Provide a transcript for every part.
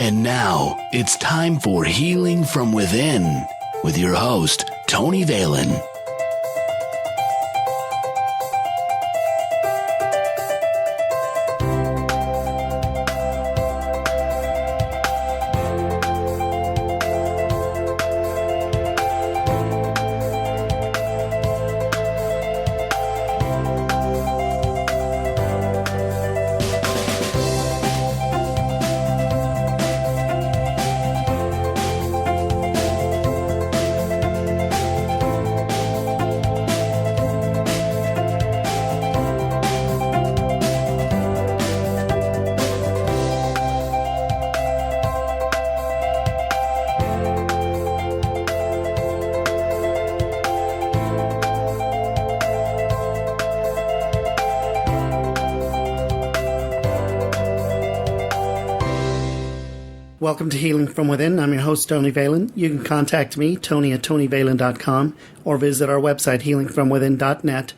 And now it's time for Healing from Within with your host, Tony Valen. Welcome to Healing from Within. I'm your host, Tony Valen. You can contact me, Tony at TonyValen.com, or visit our website, healingfromwithin.net.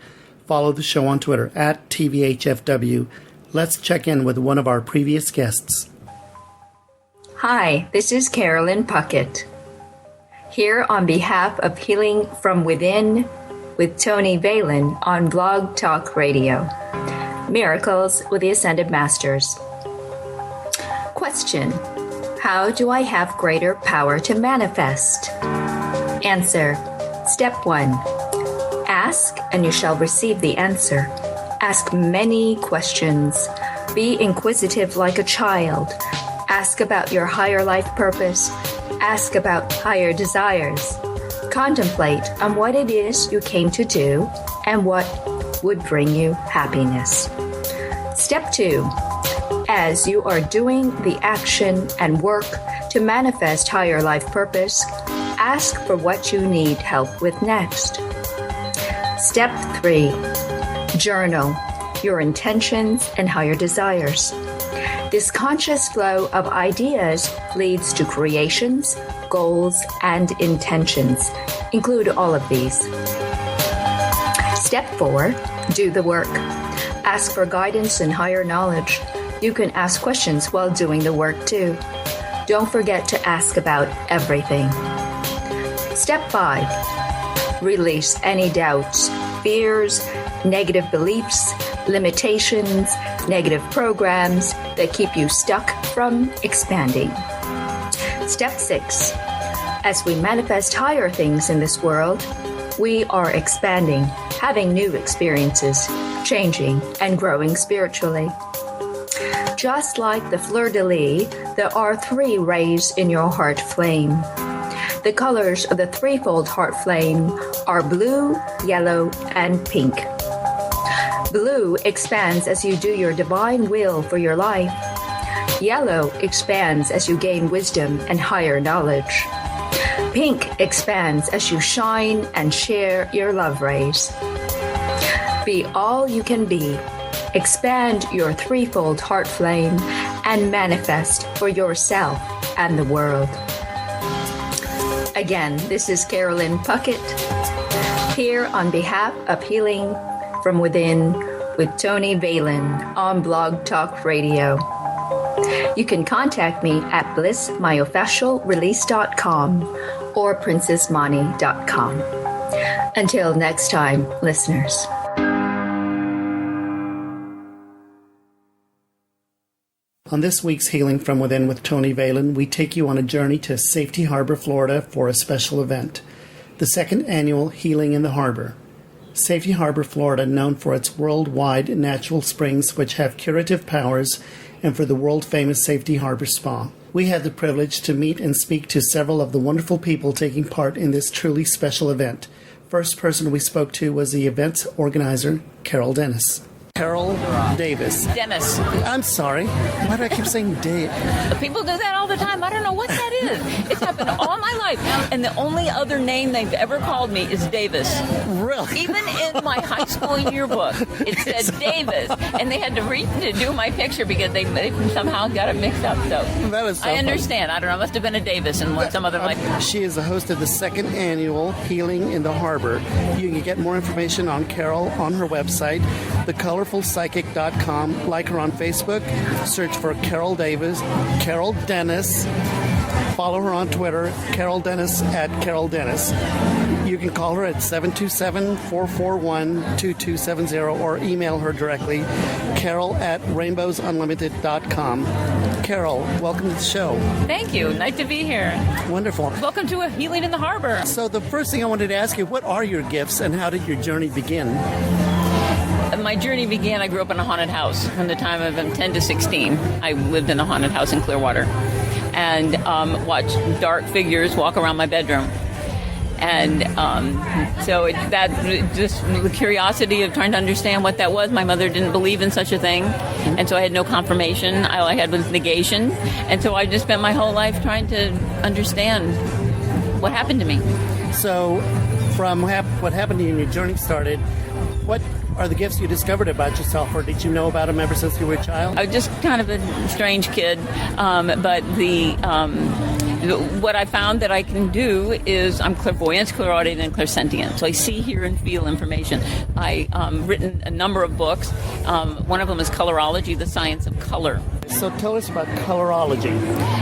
Follow the show on Twitter, at TVHFW. Let's check in with one of our previous guests. Hi, this is Carolyn Puckett, here on behalf of Healing from Within with Tony Valen on Blog Talk Radio. Miracles with the Ascended Masters. Question: how do I have greater power to manifest? Answer: Step 1. Ask and you shall receive the answer. Ask many questions. Be inquisitive like a child. Ask about your higher life purpose. Ask about higher desires. Contemplate on what it is you came to do and what would bring you happiness. Step 2. As you are doing the action and work to manifest higher life purpose, ask for what you need help with next. Step 3. Journal your intentions and higher desires. This conscious flow of ideas leads to creations, goals, and intentions. Include all of these. Step 4. Do the work. Ask for guidance and higher knowledge. You can ask questions while doing the work too. Don't forget to ask about everything. Step 5. Release any doubts, fears, negative beliefs, limitations, negative programs that keep you stuck from expanding. Step 6. As we manifest higher things in this world, we are expanding, having new experiences, changing, and growing spiritually. Just like the fleur-de-lis, there are 3 rays in your heart flame. The colors of the threefold heart flame are blue, yellow, and pink. Blue expands as you do your divine will for your life. Yellow expands as you gain wisdom and higher knowledge. Pink expands as you shine and share your love rays. Be all you can be. Expand your threefold heart flame and manifest for yourself and the world. Again, this is Carolyn Puckett, here on behalf of Healing from Within with Tony Valen on Blog Talk Radio. You can contact me at blissmyofficialrelease.com or princessmani.com. Until next time, listeners. On this week's Healing from Within with Tony Valen, we take you on a journey to Safety Harbor, Florida for a special event, the second annual Healing in the Harbor. Safety Harbor, Florida, known for its worldwide natural springs which have curative powers and for the world-famous Safety Harbor Spa. We had the privilege to meet and speak to several of the wonderful people taking part in this truly special event. First person we spoke to was the event's organizer, Carol Dennis. Carol Davis. Dennis. I'm sorry. Why do I keep saying Dave? People do that all the time. I don't know what that is. It's happened all my life. And the only other name they've ever called me is Davis. Really? Even in my high school yearbook, it said Davis. And they had to do my picture because they somehow got it mixed up. So that is so I understand. Funny. I don't know. It must have been a Davis and some other like. She is the host of the second annual Healing in the Harbor. You can get more information on Carol on her website. The colorful powerfulpsychic.com. Like her on Facebook. Search for Carol Dennis. Follow her on Twitter, Carol Dennis at Carol Dennis. You can call her at 727-441-2270 or email her directly, carol@rainbowsunlimited.com. Carol, welcome to the show. Thank you. Nice to be here. Wonderful. Welcome to a Healing in the Harbor. So the first thing I wanted to ask you, what are your gifts and how did your journey begin? My journey began, I grew up in a haunted house. From the time of 10 to 16, I lived in a haunted house in Clearwater and watched dark figures walk around my bedroom. And just the curiosity of trying to understand what that was. My mother didn't believe in such a thing, and so I had no confirmation. All I had was negation. And so I just spent my whole life trying to understand what happened to me. So from what happened to you when your journey started, what are the gifts you discovered about yourself, or did you know about them ever since you were a child? I was just kind of a strange kid, but what I found that I can do is I'm clairvoyant, clairaudient, and clairsentient. So I see, hear, and feel information. I've written a number of books. One of them is Colorology, the science of color. So tell us about colorology.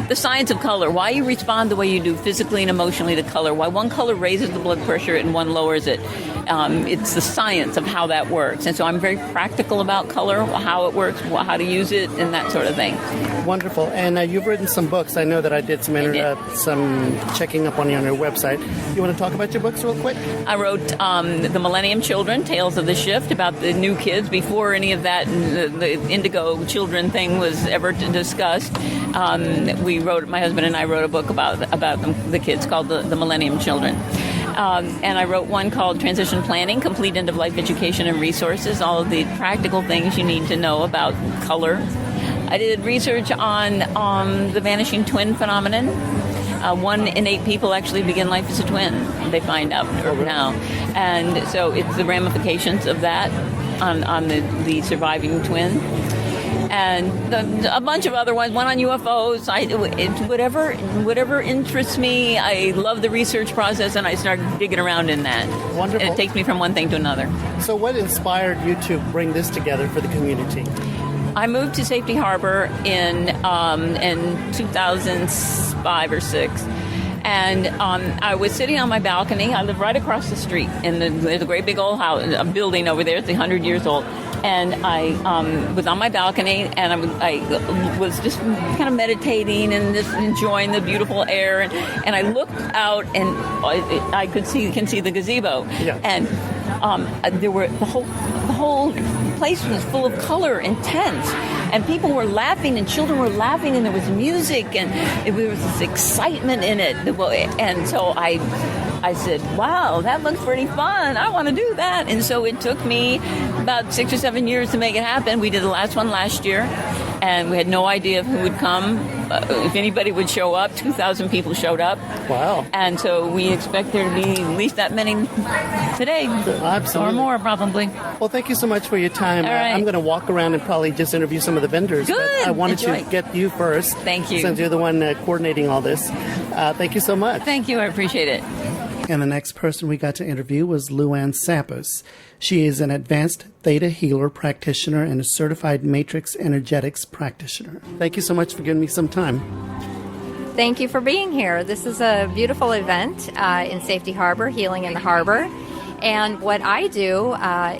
The science of color, why you respond the way you do physically and emotionally to color, why one color raises the blood pressure and one lowers it. It's the science of how that works. And so I'm very practical about color, how it works, how to use it, and that sort of thing. Wonderful. And you've written some books. I know that I did some checking up on you on your website. You want to talk about your books real quick? I wrote The Millennium Children, Tales of the Shift, about the new kids before any of that, the indigo children thing was ever discussed. My husband and I wrote a book about the kids called the Millennium Children. And I wrote one called Transition Planning, Complete End-of-Life Education and Resources, all of the practical things you need to know about color. I did research on the vanishing twin phenomenon. 1 in 8 people actually begin life as a twin, they find out now. And so it's the ramifications of that on the surviving twin. And a bunch of other ones, one on UFOs. Whatever interests me, I love the research process, and I start digging around in that. Wonderful. And it takes me from one thing to another. So what inspired you to bring this together for the community? I moved to Safety Harbor in 2005 or 6. And I was sitting on my balcony. I live right across the street, and there's a great big old house, a building over there. It's 100 years old. And I was on my balcony, and I was just kind of meditating and just enjoying the beautiful air. And I looked out, and I can see the gazebo. Yeah. And there were the whole place was full of color and tents, and people were laughing, and children were laughing, and there was music, and there was this excitement in it. And so I said, wow, that looks pretty fun. I want to do that. And so it took me about 6 or 7 years to make it happen. We did the last one last year, and we had no idea who would come, if anybody would show up. 2,000 people showed up. Wow. And so we expect there to be at least that many today. Absolutely. Or more, probably. Well, thank you so much for your time. All right. I'm going to walk around and probably just interview some of the vendors. Good. But I wanted Enjoy. to get you first. Thank you. Since you're the one coordinating all this. Thank you so much. Thank you. I appreciate it. And the next person we got to interview was Luan Safas. She is an advanced theta healer practitioner and a certified matrix energetics practitioner. Thank you so much for giving me some time. Thank you for being here. This is a beautiful event in Safety Harbor, Healing in the Harbor. And what I do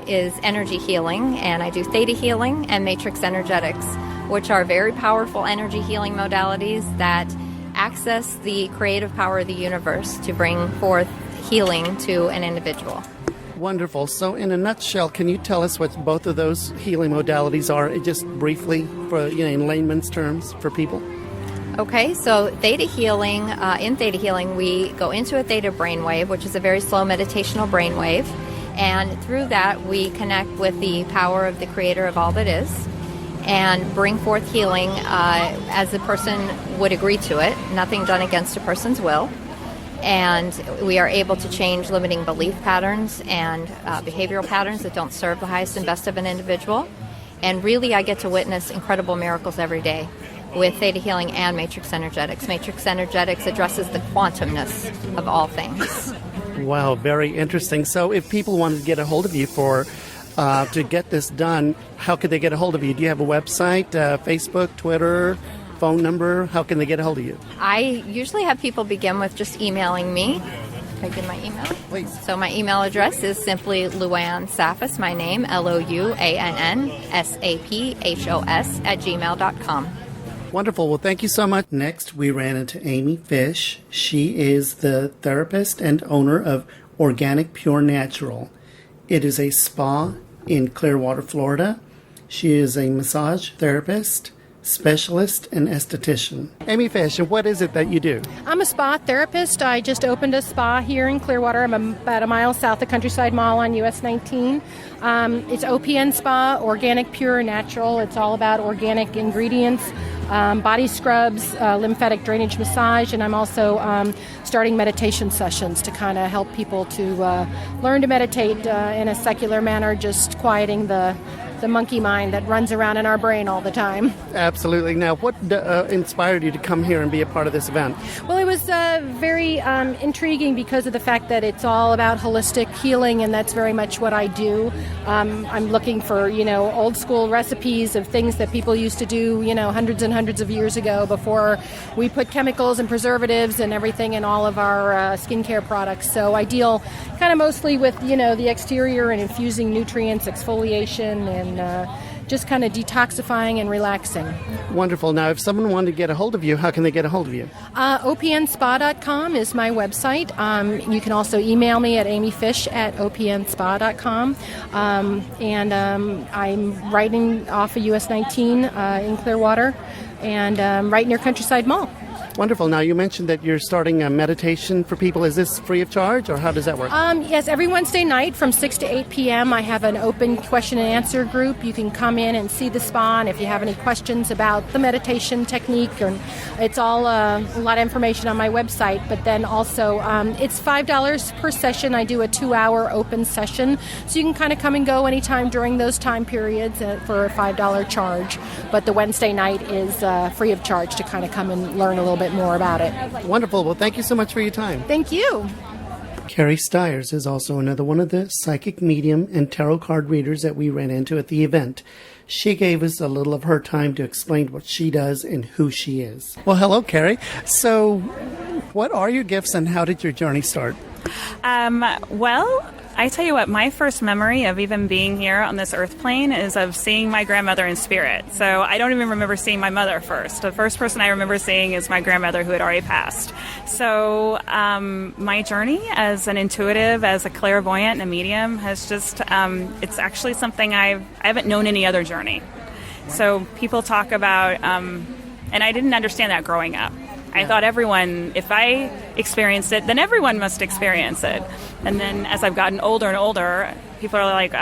is energy healing, and I do theta healing and matrix energetics, which are very powerful energy healing modalities that access the creative power of the universe to bring forth healing to an individual. Wonderful. So in a nutshell, can you tell us what both of those healing modalities are, just briefly, for in layman's terms for people? Okay, so theta healing, in theta healing, we go into a theta brainwave, which is a very slow meditational brainwave, and through that we connect with the power of the creator of all that is, and bring forth healing as the person would agree to it, nothing done against a person's will. And we are able to change limiting belief patterns and behavioral patterns that don't serve the highest and best of an individual. And really, I get to witness incredible miracles every day with theta healing and matrix energetics. Matrix energetics addresses the quantumness of all things. Wow, very interesting. So if people wanted to get a hold of you for to get this done, how could they get a hold of you? Do you have a website, Facebook, Twitter, phone number? How can they get a hold of you? I usually have people begin with just emailing me. Can I give my email? Please. So my email address is simply Luan Safas, my name, LOUANNSAPHOS @gmail.com. Wonderful. Well, thank you so much. Next, we ran into Amy Fish. She is the therapist and owner of Organic Pure Natural. It is a spa in Clearwater, Florida. She is a massage therapist, specialist, and esthetician. Amy Fish, what is it that you do? I'm a spa therapist. I just opened a spa here in Clearwater. I'm about a mile south of Countryside Mall on US 19. It's OPN Spa, Organic Pure Natural. It's all about organic ingredients, body scrubs, lymphatic drainage massage, and I'm also starting meditation sessions to kind of help people to learn to meditate in a secular manner, just quieting the monkey mind that runs around in our brain all the time. Absolutely. Now, what inspired you to come here and be a part of this event? Well, it was very intriguing because of the fact that it's all about holistic healing, and that's very much what I do. I'm looking for, old school recipes of things that people used to do, hundreds and hundreds of years ago before we put chemicals and preservatives and everything in all of our skincare products. So I deal kind of mostly with, the exterior and infusing nutrients, exfoliation, and just kind of detoxifying and relaxing. Wonderful. Now, if someone wanted to get a hold of you, how can they get a hold of you? OPNspa.com is my website. You can also email me at amyfish@opnspa.com. And I'm writing off of US 19 in Clearwater and right near Countryside Mall. Wonderful. Now, you mentioned that you're starting a meditation for people. Is this free of charge, or how does that work? Yes, every Wednesday night from 6 to 8 p.m. I have an open question and answer group. You can come in and see the spa, and if you have any questions about the meditation technique, and it's all a lot of information on my website. But then also, it's $5 per session. I do a 2-hour open session, so you can kind of come and go anytime during those time periods for a $5 charge. But the Wednesday night is free of charge to kind of come and learn a little bit more about it. Wonderful. Well, thank you so much for your time. Thank you. Carrie Styres is also another one of the psychic medium and tarot card readers that we ran into at the event. She gave us a little of her time to explain what she does and who she is. Well, hello, Carrie. So, what are your gifts and how did your journey start? Well, I tell you what, my first memory of even being here on this earth plane is of seeing my grandmother in spirit. So I don't even remember seeing my mother first. The first person I remember seeing is my grandmother, who had already passed. So my journey as an intuitive, as a clairvoyant and a medium has just, it's actually something I haven't known any other journey. So people talk about, and I didn't understand that growing up. I thought everyone, if I experienced it, then everyone must experience it. And then as I've gotten older and older, people are like,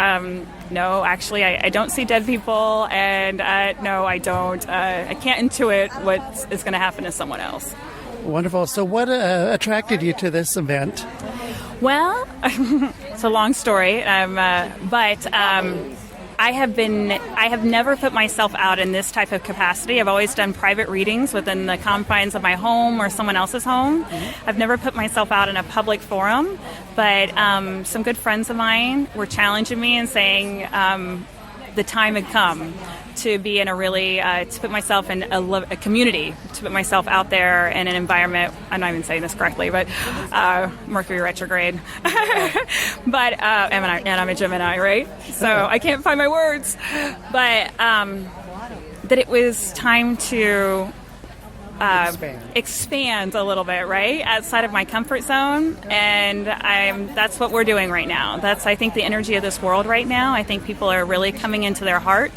no, actually, I don't see dead people, and no, I don't. I can't intuit what is going to happen to someone else. Wonderful. So what attracted you to this event? Well, it's a long story, but I have never put myself out in this type of capacity. I've always done private readings within the confines of my home or someone else's home. I've never put myself out in a public forum, but some good friends of mine were challenging me and saying the time had come to be in a really, to put myself in a community, to put myself out there in an environment. I'm not even saying this correctly, but Mercury retrograde. But and I'm a Gemini, right? So I can't find my words. But that it was time to expand a little bit, right, outside of my comfort zone, and that's what we're doing right now. That's, I think, the energy of this world right now. I think people are really coming into their heart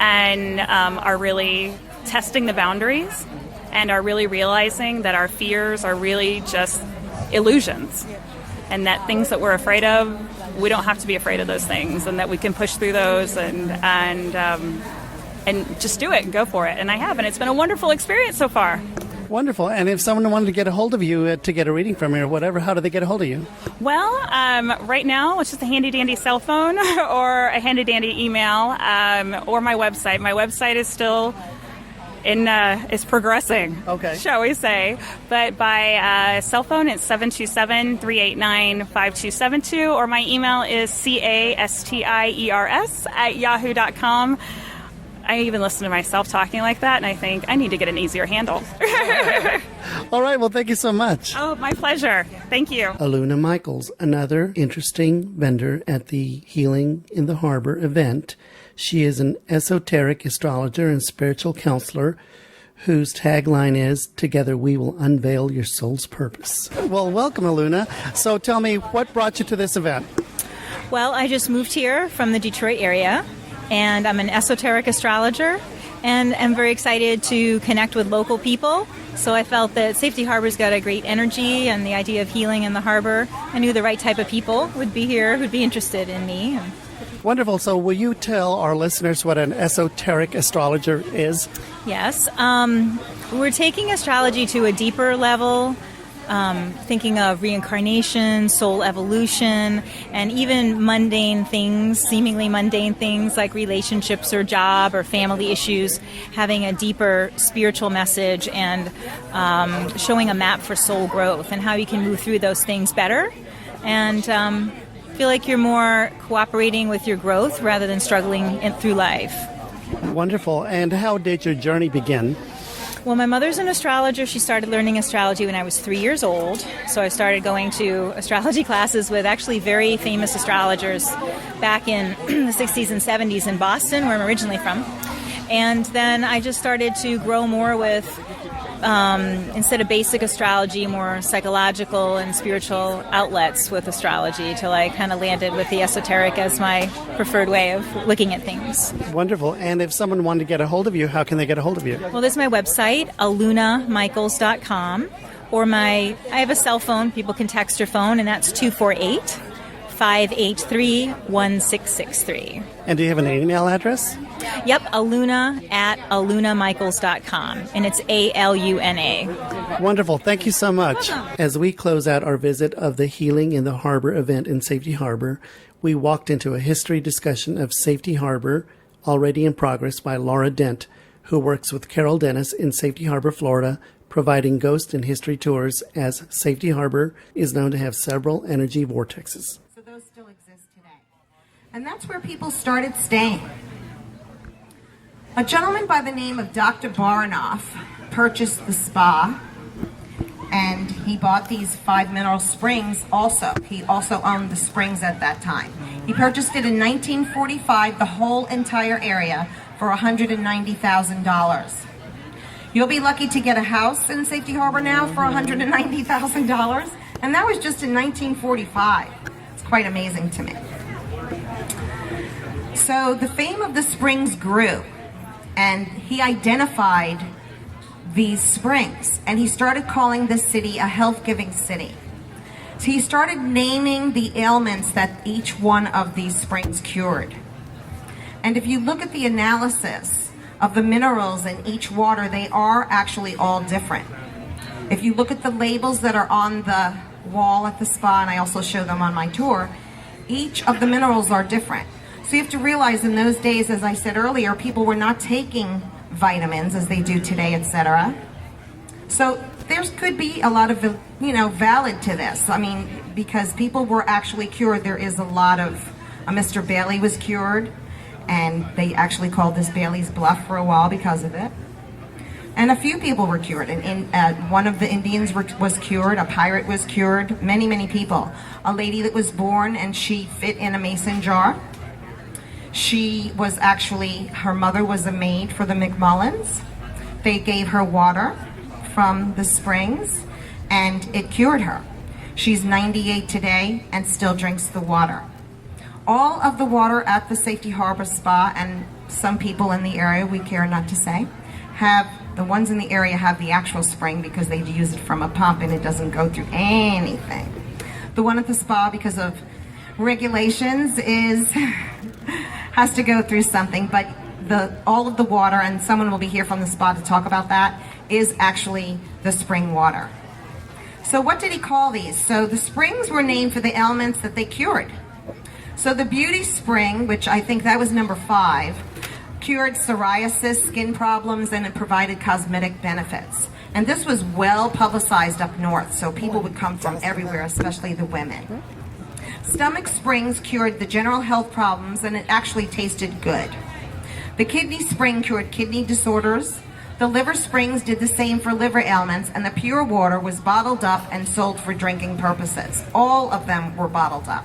and are really testing the boundaries and are really realizing that our fears are really just illusions, and that things that we're afraid of, we don't have to be afraid of those things, and that we can push through those and just do it and go for it. And I have, and it's been a wonderful experience so far. Wonderful. And if someone wanted to get a hold of you to get a reading from you or whatever, how do they get a hold of you? Well, right now it's just a handy-dandy cell phone or a handy-dandy email or my website. My website is still It's progressing, Okay. shall we say. But by cell phone, it's 727-389-5272, or my email is castiers@yahoo.com. I even listen to myself talking like that, and I think I need to get an easier handle. All right, well, thank you so much. Oh, my pleasure. Thank you. Aluna Michaels, another interesting vendor at the Healing in the Harbor event. She is an esoteric astrologer and spiritual counselor whose tagline is, "Together we will unveil your soul's purpose." Well, welcome, Aluna. So tell me, what brought you to this event? Well, I just moved here from the Detroit area, and I'm an esoteric astrologer, and I'm very excited to connect with local people. So I felt that Safety Harbor's got a great energy, and the idea of healing in the harbor, I knew the right type of people would be here, who'd be interested in me. Wonderful. So will you tell our listeners what an esoteric astrologer is? Yes. We're taking astrology to a deeper level, thinking of reincarnation, soul evolution, and even mundane things, seemingly mundane things like relationships or job or family issues, having a deeper spiritual message and showing a map for soul growth and how you can move through those things better and feel like you're more cooperating with your growth rather than struggling through life. Wonderful. And how did your journey begin? Well, my mother's an astrologer. She started learning astrology when I was 3 years old. So I started going to astrology classes with actually very famous astrologers back in the 60s and 70s in Boston, where I'm originally from. And then I just started to grow more with, instead of basic astrology, more psychological and spiritual outlets with astrology, till I kind of landed with the esoteric as my preferred way of looking at things. Wonderful. And if someone wanted to get a hold of you, how can they get a hold of you? Well, this is my website, alunamichaels.com, or I have a cell phone. People can text your phone, and that's 248-583-1663. And do you have an email address? Yep, aluna@alunamichaels.com, and it's ALUNA. Wonderful. Thank you so much. As we close out our visit of the Healing in the Harbor event in Safety Harbor, we walked into a history discussion of Safety Harbor, already in progress by Laura Dent, who works with Carol Dennis in Safety Harbor, Florida, providing ghost and history tours, as Safety Harbor is known to have several energy vortexes. So those still exist today. And that's where people started staying. A gentleman by the name of Dr. Baranoff purchased the spa, and he bought these 5 mineral springs also. He also owned the springs at that time. He purchased it in 1945, the whole entire area, for $190,000. You'll be lucky to get a house in Safety Harbor now for $190,000, and that was just in 1945. It's quite amazing to me. So the fame of the springs grew, and he identified these springs, and he started calling this city a health-giving city. So he started naming the ailments that each one of these springs cured. And if you look at the analysis of the minerals in each water, they are actually all different. If you look at the labels that are on the wall at the spa, and I also show them on my tour, each of the minerals are different. So you have to realize in those days, as I said earlier, people were not taking vitamins as they do today, etc. So there could be a lot of, valid to this. I mean, because people were actually cured. There is a lot of, Mr. Bailey was cured, and they actually called this Bailey's Bluff for a while because of it. And a few people were cured. And one of the Indians was cured, a pirate was cured, many, many people. A lady that was born and she fit in a mason jar. She was actually, her mother was a maid for the McMullins. They gave her water from the springs, and it cured her. She's 98 today and still drinks the water. All of the water at the Safety Harbor Spa, and some people in the area, we care not to say, the ones in the area have the actual spring because they use it from a pump and it doesn't go through anything. The one at the spa, because of regulations, has to go through something, but all of the water, and someone will be here from the spa to talk about that, is actually the spring water. So what did he call these? So the springs were named for the ailments that they cured. So the beauty spring, which I think that was number 5, cured psoriasis, skin problems, and it provided cosmetic benefits. And this was well publicized up north, so people would come from everywhere, especially the women. Stomach Springs cured the general health problems, and it actually tasted good. The Kidney Spring cured kidney disorders. The Liver Springs did the same for liver ailments, and the pure water was bottled up and sold for drinking purposes. All of them were bottled up.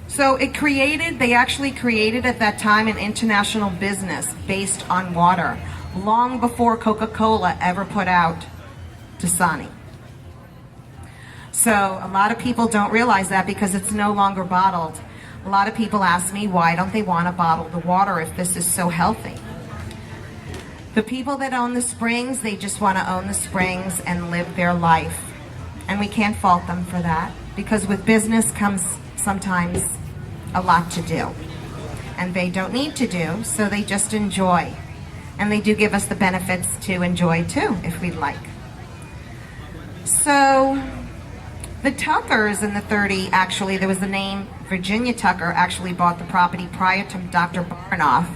So they actually created at that time an international business based on water, long before Coca-Cola ever put out Dasani. So a lot of people don't realize that because it's no longer bottled. A lot of people ask me, why don't they want to bottle the water if this is so healthy? The people that own the springs, they just want to own the springs and live their life. And we can't fault them for that, because with business comes sometimes a lot to do. And they don't need to do, so they just enjoy. And they do give us the benefits to enjoy too, if we'd like. So the Tuckers in the 30s, actually, there was the name Virginia Tucker, actually bought the property prior to Dr. Barnoff.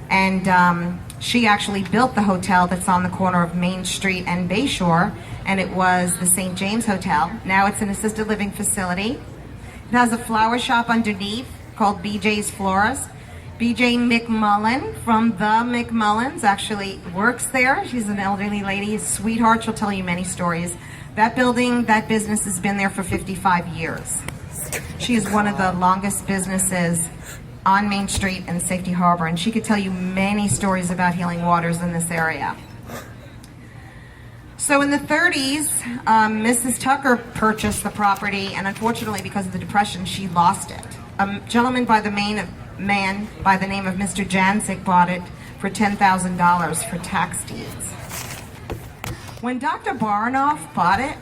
And she actually built the hotel that's on the corner of Main Street and Bayshore, and it was the St. James Hotel. Now it's an assisted living facility. It has a flower shop underneath called BJ's Florist. BJ McMullen from the McMullens actually works there. She's an elderly lady, a sweetheart. She'll tell you many stories. That building, that business has been there for 55 years. She is one of the longest businesses on Main Street in Safety Harbor, and she could tell you many stories about healing waters in this area. So in the 30s, Mrs. Tucker purchased the property, and unfortunately, because of the Depression, she lost it. A gentleman by the man by the name of Mr. Janzik bought it for $10,000 for tax deeds. When Dr. Barnoff bought it,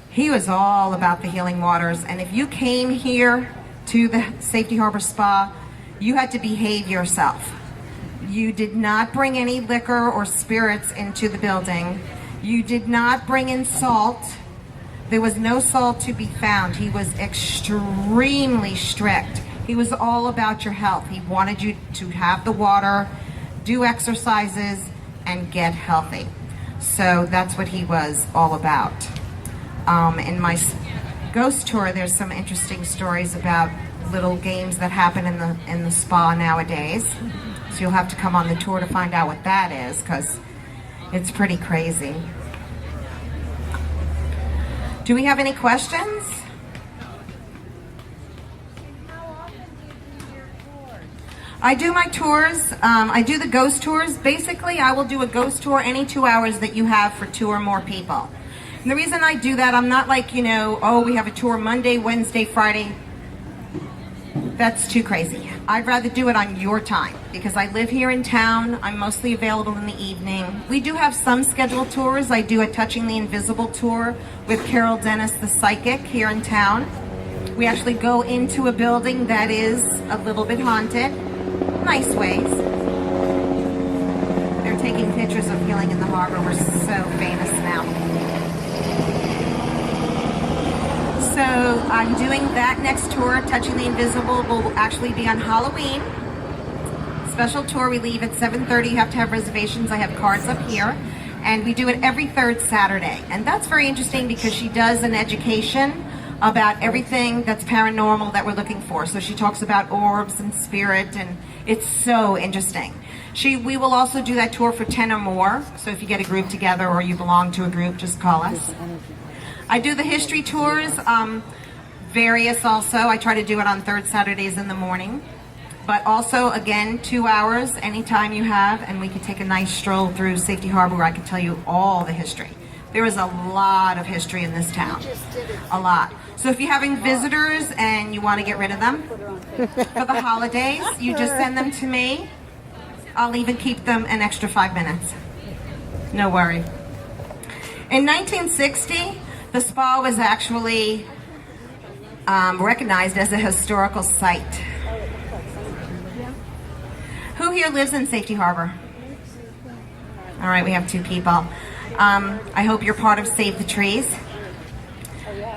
he was all about the healing waters, and if you came here to the Safety Harbor Spa, you had to behave yourself. You did not bring any liquor or spirits into the building. You did not bring in salt. There was no salt to be found. He was extremely strict. He was all about your health. He wanted you to have the water, do exercises, and get healthy. So that's what he was all about. In my ghost tour, there's some interesting stories about little games that happen in the spa nowadays. So you'll have to come on the tour to find out what that is, because it's pretty crazy. Do we have any questions? I do my tours. I do the ghost tours. Basically, I will do a ghost tour any 2 hours that you have for 2 or more people. And the reason I do that, I'm not like, we have a tour Monday, Wednesday, Friday. That's too crazy. I'd rather do it on your time because I live here in town. I'm mostly available in the evening. We do have some scheduled tours. I do a Touching the Invisible tour with Carol Dennis, the psychic, here in town. We actually go into a building that is a little bit haunted. Nice ways. They're taking pictures of healing in the harbor. We're so famous now. So I'm doing that next tour. Touching the Invisible will actually be on Halloween. Special tour. We leave at 7:30. You have to have reservations. I have cards up here. And we do it every third Saturday. And that's very interesting because she does an education about everything that's paranormal that we're looking for. So she talks about orbs and spirit, and it's so interesting. We will also do that tour for 10 or more. So if you get a group together or you belong to a group, just call us. I do the history tours, various also. I try to do it on third Saturdays in the morning. But also, again, 2 hours anytime you have, and we can take a nice stroll through Safety Harbor where I can tell you all the history. There is a lot of history in this town. A lot. So if you're having visitors and you want to get rid of them for the holidays, you just send them to me. I'll even keep them an extra 5 minutes. No worry. In 1960, the spa was actually recognized as a historical site. Who here lives in Safety Harbor? All right, we have 2 people. I hope you're part of Save the Trees.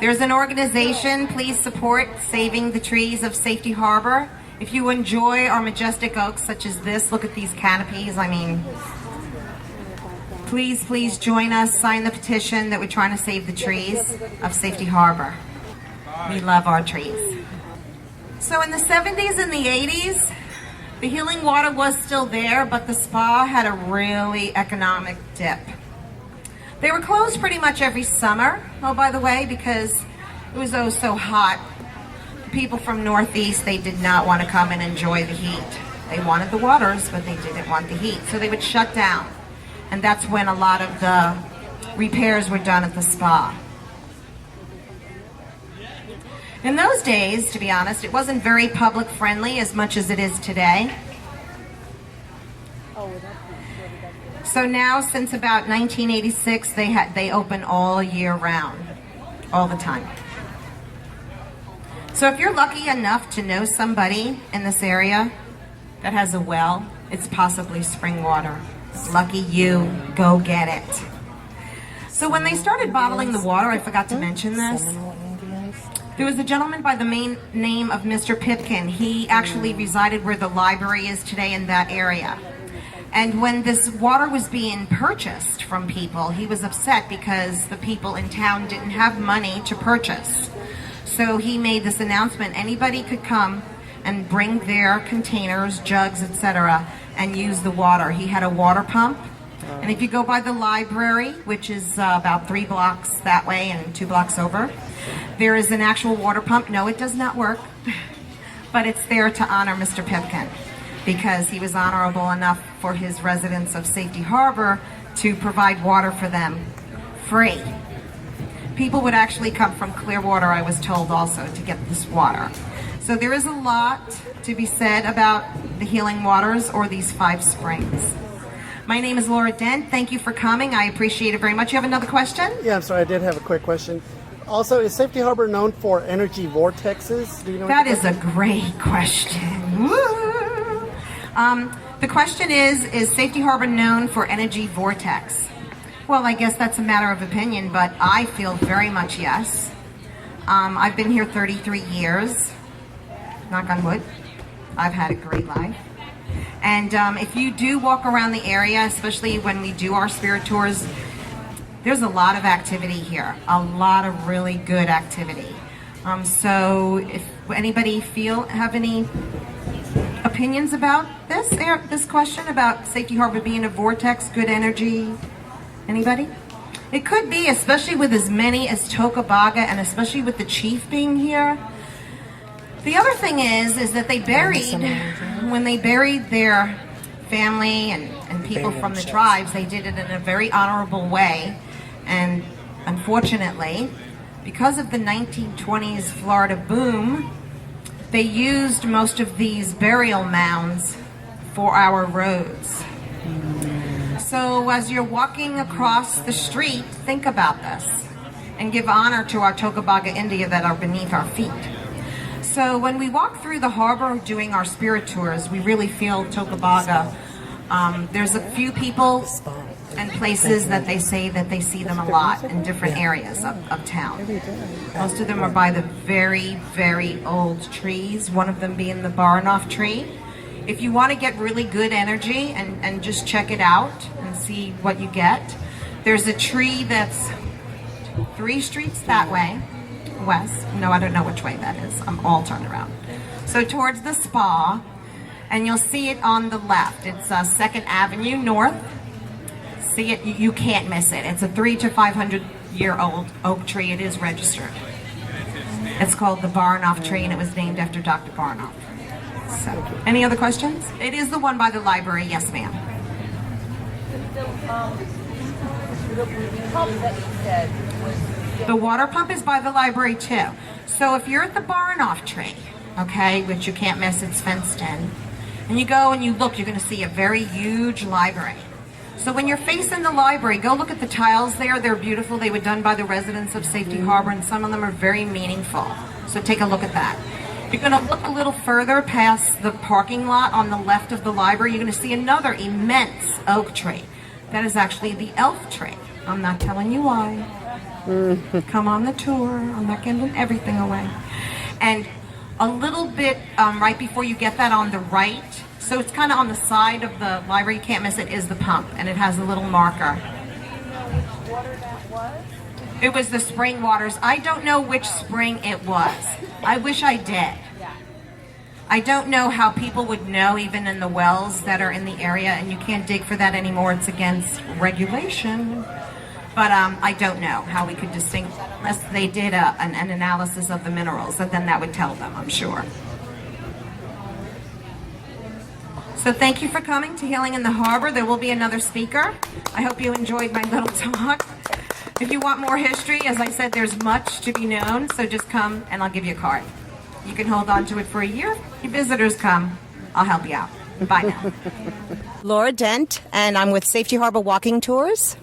There's an organization, please support Saving the Trees of Safety Harbor. If you enjoy our majestic oaks such as this, look at these canopies. I mean, please join us, sign the petition that we're trying to save the trees of Safety Harbor. We love our trees. So in the 70s and the 80s, the healing water was still there, but the spa had a really economic dip. They were closed pretty much every summer, oh, by the way, because it was so hot. The people from Northeast, they did not want to come and enjoy the heat. They wanted the waters, but they didn't want the heat. So they would shut down. And that's when a lot of the repairs were done at the spa. In those days, to be honest, it wasn't very public friendly as much as it is today. So now, since about 1986, they open all year round, all the time. So if you're lucky enough to know somebody in this area that has a well, it's possibly spring water. Lucky you, go get it. So when they started bottling the water, I forgot to mention this. There was a gentleman by the name of Mr. Pipkin. He actually resided where the library is today in that area. And when this water was being purchased from people, he was upset because the people in town didn't have money to purchase. So he made this announcement, anybody could come and bring their containers, jugs, etc., and use the water. He had a water pump. And if you go by the library, which is about 3 blocks that way and 2 blocks over, there is an actual water pump. No, it does not work, but it's there to honor Mr. Pipkin because he was honorable enough for his residents of Safety Harbor to provide water for them free. People would actually come from Clearwater, I was told also, to get this water. So there is a lot to be said about the healing waters or these 5 springs. My name is Laura Dent. Thank you for coming. I appreciate it very much. You have another question? Yeah, I'm sorry. I did have a quick question. Also, is Safety Harbor known for energy vortexes? Do you know that is a great question. Woo! The question is Safety Harbor known for energy vortex? Well, I guess that's a matter of opinion, but I feel very much yes. I've been here 33 years. Knock on wood. I've had a great life. And if you do walk around the area, especially when we do our spirit tours, there's a lot of activity here, a lot of really good activity. So if anybody have any opinions about this question about Safety Harbor being a vortex, good energy, anybody? It could be, especially with as many as Tocobaga and especially with the chief being here. The other thing is that they when they buried their family and people from the tribes, they did it in a very honorable way. And unfortunately, because of the 1920s Florida boom, they used most of these burial mounds for our roads. So as you're walking across the street, think about this and give honor to our Tocobaga India that are beneath our feet. So when we walk through the harbor doing our spirit tours, we really feel Tocobaga. There's a few people and places that they say that they see them a lot in different areas of town. Most of them are by the very, very old trees, one of them being the Baranoff tree. If you want to get really good energy and just check it out and see what you get, there's a tree that's 3 streets that way, west. No, I don't know which way that is. I'm all turned around. So towards the spa, and you'll see it on the left. It's 2nd Avenue North. See it, you can't miss it. It's a 300 to 500-year-old oak tree. It is registered. It's called the Baranoff tree, and it was named after Dr. Baranoff. So, any other questions? It is the one by the library, yes, ma'am. The water pump is by the library too. So if you're at the Baranoff tree, okay, which you can't miss, it's fenced in, and you go and you look, you're going to see a very huge library. So when you're facing the library, go look at the tiles there. They're beautiful. They were done by the residents of Safety Harbor, and some of them are very meaningful. So take a look at that. You're going to look a little further past the parking lot on the left of the library. You're going to see another immense oak tree. That is actually the elf tree. I'm not telling you why. Come on the tour. I'm not giving everything away. And a little bit right before you get that on the right. So it's kind of on the side of the library. You can't miss it, is the pump, and it has a little marker. It was the spring waters. I don't know which spring it was. I wish I did. I don't know how people would know, even in the wells that are in the area, and you can't dig for that anymore. It's against regulation. But I don't know how we could distinguish unless they did an analysis of the minerals, and then that would tell them, I'm sure. So thank you for coming to Healing in the Harbor. There will be another speaker. I hope you enjoyed my little talk. If you want more history, as I said, there's much to be known, so just come and I'll give you a card. You can hold on to it for a year. If your visitors come, I'll help you out. Bye now. Laura Dent, and I'm with Safety Harbor Walking Tours.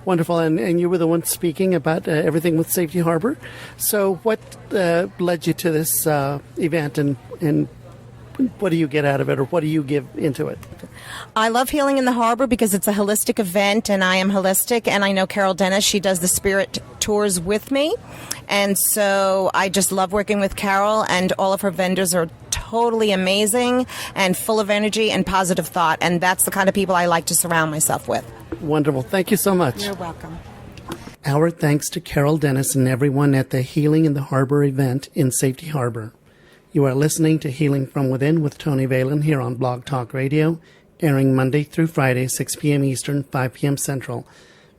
Wonderful. And you were the one speaking about everything with Safety Harbor. So what led you to this event, and what do you get out of it, or what do you give into it? I love Healing in the Harbor because it's a holistic event, and I am holistic, and I know Carol Dennis, she does the spirit tours with me, and so I just love working with Carol, and all of her vendors are totally amazing and full of energy and positive thought, and that's the kind of people I like to surround myself with. Wonderful. Thank you so much. You're welcome. Our thanks to Carol Dennis and everyone at the Healing in the Harbor event in Safety Harbor. You are listening to Healing from Within with Tony Valen here on Blog Talk Radio, airing Monday through Friday, 6 p.m. Eastern, 5 p.m. Central.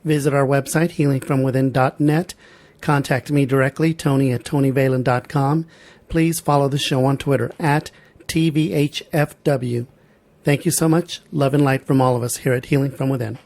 Visit our website, healingfromwithin.net. Contact me directly, Tony@TonyValen.com. Please follow the show on Twitter @TVHFW. Thank you so much. Love and light from all of us here at Healing from Within.